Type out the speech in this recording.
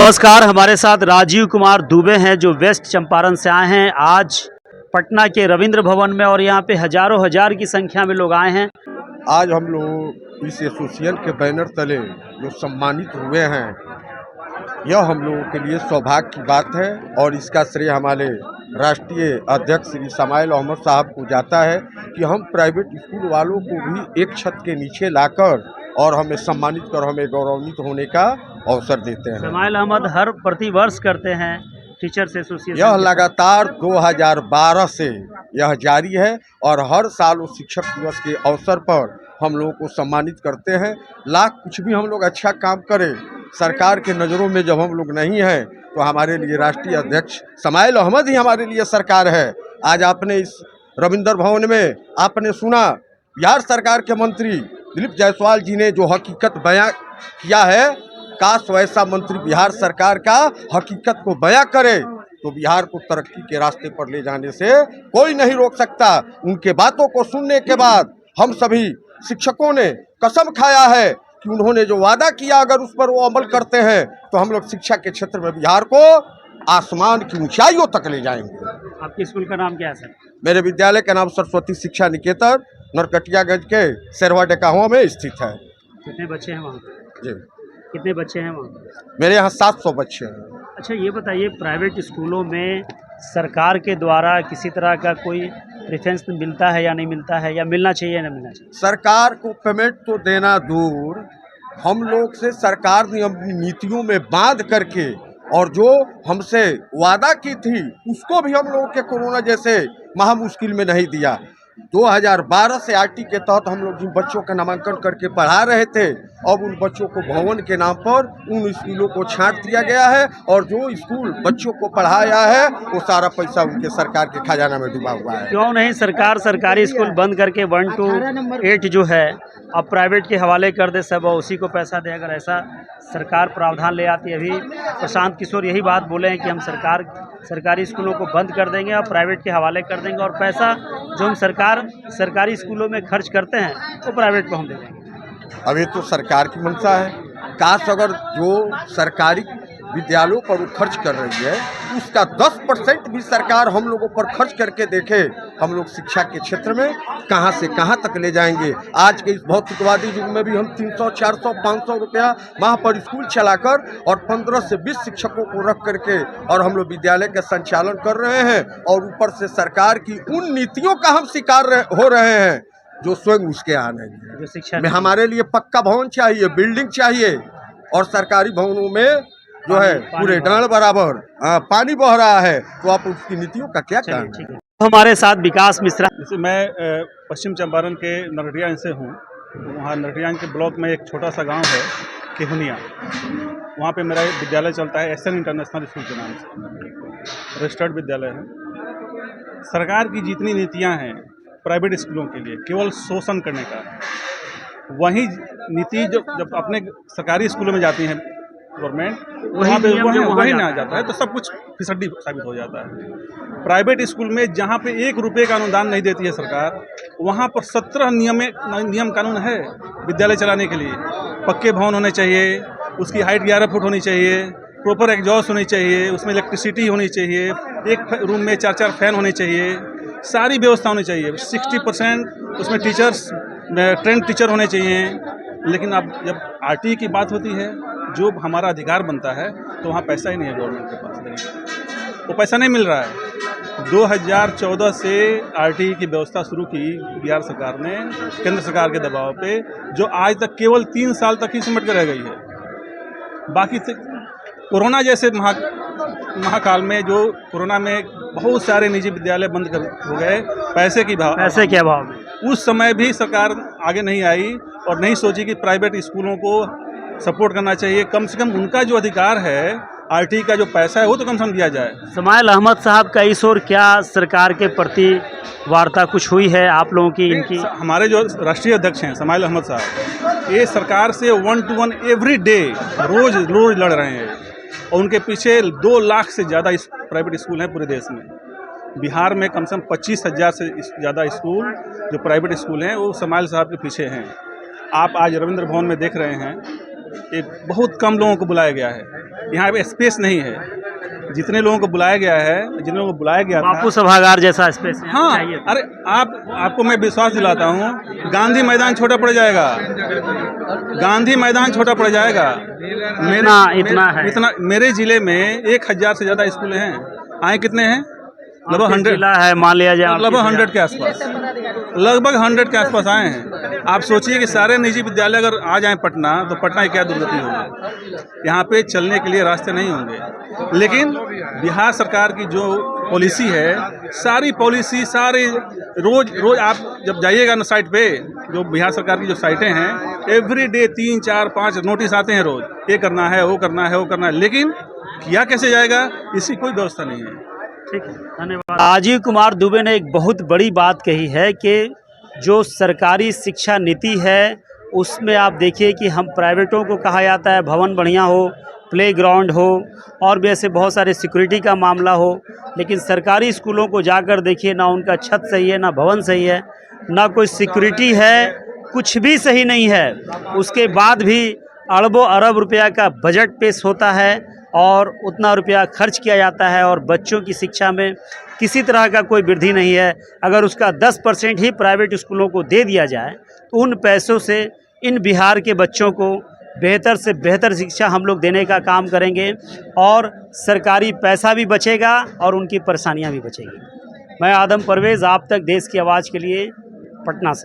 नमस्कार, हमारे साथ राजीव कुमार दुबे हैं जो वेस्ट चंपारण से आए हैं आज पटना के रविंद्र भवन में, और यहाँ पे हजारों हजार की संख्या में लोग आए हैं। आज हम लोग इस एसोसिएशन के बैनर तले जो सम्मानित हुए हैं, यह हम लोगों के लिए सौभाग्य की बात है और इसका श्रेय हमारे राष्ट्रीय अध्यक्ष श्री समाइल अहमद साहब को जाता है कि हम प्राइवेट स्कूल वालों को भी एक छत के नीचे लाकर और हमें सम्मानित कर हमें गौरवान्वित होने का अवसर देते हैं। समाइल अहमद हर प्रतिवर्ष करते हैं टीचर्स एसोसिएशन। यह लगातार 2012 से यह जारी है और हर साल उस शिक्षक दिवस के अवसर पर हम लोगों को सम्मानित करते हैं। लाख कुछ भी हम लोग अच्छा काम करें, सरकार के नज़रों में जब हम लोग नहीं हैं तो हमारे लिए राष्ट्रीय अध्यक्ष समाइल अहमद ही हमारे लिए सरकार है। आज आपने इस रविंद्र भवन में आपने सुना बिहार सरकार के मंत्री दिलीप जायसवाल जी ने जो हकीकत बयां किया है, काश वैसा मंत्री बिहार सरकार का हकीकत को बयां करे तो बिहार को तरक्की के रास्ते पर ले जाने से कोई नहीं रोक सकता। उनके बातों को सुनने के बाद हम सभी शिक्षकों ने कसम खाया है कि उन्होंने जो वादा किया अगर उस पर वो अमल करते हैं तो हम लोग शिक्षा के क्षेत्र में बिहार को आसमान की ऊंचाइयों तक ले जाएंगे। आपके स्कूल का नाम क्या है सर? मेरे विद्यालय का नाम सरस्वती शिक्षा निकेतन नरकटियागंज के शेरवा डेकाहुआ में स्थित है। कितने बच्चे हैं वहाँ? जी, कितने बच्चे हैं वहाँ? मेरे यहाँ 700 बच्चे हैं। अच्छा, ये बताइए, प्राइवेट स्कूलों में सरकार के द्वारा किसी तरह का कोई प्रेफरेंस मिलता है या नहीं मिलता है, या मिलना चाहिए या नहीं मिलना चाहिए? सरकार को पेमेंट तो देना दूर, हम लोग से सरकार ने अपनी नीतियों में बांध करके और जो हमसे वादा की थी उसको भी हम लोगों के कोरोना जैसे महामुश्किल में नहीं दिया। 2012 से आरटी के तहत हम लोग जिन बच्चों का नामांकन करके पढ़ा रहे थे, अब उन बच्चों को भवन के नाम पर उन स्कूलों को छांट दिया गया है और जो स्कूल बच्चों को पढ़ाया है वो सारा पैसा उनके सरकार के खजाना में डूबा हुआ है। क्यों नहीं सरकार सरकारी स्कूल बंद करके 1 to 8 जो है अब प्राइवेट के हवाले कर दे सब और उसी को पैसा दे? अगर ऐसा सरकार प्रावधान ले आती है, अभी प्रशांत किशोर यही बात बोले हैं कि हम सरकारी स्कूलों को बंद कर देंगे और प्राइवेट के हवाले कर देंगे, और पैसा जो हम सरकारी स्कूलों में खर्च करते हैं वो प्राइवेट को हम दे देंगे। अभी तो सरकार की मंशा है, काश अगर जो सरकारी विद्यालयों पर वो खर्च कर रही है उसका 10% भी सरकार हम लोगों पर खर्च करके देखे, हम लोग शिक्षा के क्षेत्र में कहां से कहां तक ले जाएंगे। आज के इस भौतिकवादी युग में भी हम 300, 400, 500 रुपया माह पर स्कूल चलाकर और 15 से 20 शिक्षकों को रख करके और हम लोग विद्यालय का संचालन कर रहे हैं, और ऊपर से सरकार की उन नीतियों का हम शिकार हो रहे हैं जो स्वयं उसके यहाँ नहीं है। शिक्षा में हमारे लिए पक्का भवन चाहिए, बिल्डिंग चाहिए, और सरकारी भवनों में जो है पूरे डांड बराबर पानी बह रहा है, तो आप उसकी नीतियों का क्या कारण? हमारे साथ विकास मिश्रा। जैसे मैं पश्चिम चंपारण के नरकटियागंज से हूँ। वहाँ नरकटियागंज के ब्लॉक में एक छोटा सा गांव है केहुनिया, वहाँ पे मेरा विद्यालय चलता है एसएन इंटरनेशनल स्कूल के नाम से, रजिस्टर्ड विद्यालय है। सरकार की जितनी नीतियाँ हैं प्राइवेट स्कूलों के लिए केवल शोषण करने का, वही नीति जब अपने सरकारी स्कूलों में जाती हैं गवर्नमेंट, वही ना जाता है तो सब कुछ फिसड्डी साबित हो जाता है। प्राइवेट स्कूल में जहाँ पे 1 रुपये का अनुदान नहीं देती है सरकार, वहाँ पर 17 नियम कानून है विद्यालय चलाने के लिए। पक्के भवन होने चाहिए, उसकी हाइट 11 फुट होनी चाहिए, प्रॉपर एग्जॉस्ट होनी चाहिए, उसमें इलेक्ट्रिसिटी होनी चाहिए, एक रूम में 4-4 फैन होने चाहिए, सारी व्यवस्था होनी चाहिए। 60% उसमें टीचर्स ट्रेंड टीचर होने चाहिए। लेकिन अब जब आरटी की बात होती है, जो हमारा अधिकार बनता है, तो वहाँ पैसा ही नहीं है गवर्नमेंट के पास, वो पैसा नहीं मिल रहा है। 2014 से आरटी की व्यवस्था शुरू की बिहार सरकार ने केंद्र सरकार के दबाव पे, जो आज तक केवल 3 साल तक ही सिमट कर रह गई है। बाकी कोरोना जैसे महाकाल में, जो कोरोना में बहुत सारे निजी विद्यालय बंद हो गए पैसे के अभाव में, उस समय भी सरकार आगे नहीं आई और नहीं सोची कि प्राइवेट स्कूलों को सपोर्ट करना चाहिए। कम से कम उनका जो अधिकार है, आरटी का जो पैसा है, वो तो कम से कम दिया जाए। समाइल अहमद साहब का इस ओर क्या सरकार के प्रति वार्ता कुछ हुई है आप लोगों की? इनकी हमारे जो राष्ट्रीय अध्यक्ष हैं समाइल अहमद साहब, ये सरकार से 1 to 1 एवरी डे रोज लड़ रहे हैं, और उनके पीछे 2 लाख से ज़्यादा प्राइवेट स्कूल हैं पूरे देश में। बिहार में कम से कम 25,000 से ज़्यादा स्कूल जो प्राइवेट स्कूल हैं वो समाइल साहब के पीछे हैं। आप आज रविंद्र भवन में देख रहे हैं एक बहुत कम लोगों को बुलाया गया है। यहाँ पे स्पेस नहीं है। जितने लोगों को बुलाया गया है, जिन लोगों को बुलाया गया बापू था, सभागार जैसा स्पेस हाँ, चाहिए। अरे आपको मैं विश्वास दिलाता हूँ, गांधी मैदान छोटा पड़ जाएगा। गांधी मैदान छोटा पड़ जाएगा। इतना मेरे जिले में 1000 से ज़्यादा स्कूल हैं। आए कितने हैं? लगभग 100 जिला है, मान लिया जाए लगभग 100 के आसपास, लगभग 100 के आसपास आए हैं। आप सोचिए कि सारे निजी विद्यालय अगर आ जाएं पटना, तो पटना की क्या दुर्गति होगी। यहाँ पे चलने के लिए रास्ते नहीं होंगे। लेकिन बिहार सरकार की जो पॉलिसी है, सारी पॉलिसी, सारे रोज आप जब जाइएगा ना साइट पे, जो बिहार सरकार की जो साइटें हैं, एवरी डे 3, 4, 5 नोटिस आते हैं रोज, ये करना है, वो करना है, वो करना है। लेकिन किया कैसे जाएगा, इसकी कोई व्यवस्था नहीं है। ठीक है, धन्यवाद। राजीव कुमार दुबे ने एक बहुत बड़ी बात कही है कि जो सरकारी शिक्षा नीति है उसमें आप देखिए कि हम प्राइवेटों को कहा जाता है भवन बढ़िया हो, प्लेग्राउंड हो और भी ऐसे बहुत सारे सिक्योरिटी का मामला हो, लेकिन सरकारी स्कूलों को जाकर देखिए ना उनका छत सही है, ना भवन सही है, ना कोई सिक्योरिटी है, कुछ भी सही नहीं है। उसके बाद भी अरबों अरब रुपया का बजट पेश होता है और उतना रुपया खर्च किया जाता है और बच्चों की शिक्षा में किसी तरह का कोई वृद्धि नहीं है। अगर उसका 10% ही प्राइवेट स्कूलों को दे दिया जाए तो उन पैसों से इन बिहार के बच्चों को बेहतर से बेहतर शिक्षा हम लोग देने का काम करेंगे और सरकारी पैसा भी बचेगा और उनकी परेशानियां भी बचेगी। मैं आदम परवेज़, आप तक देश की आवाज़ के लिए, पटना से।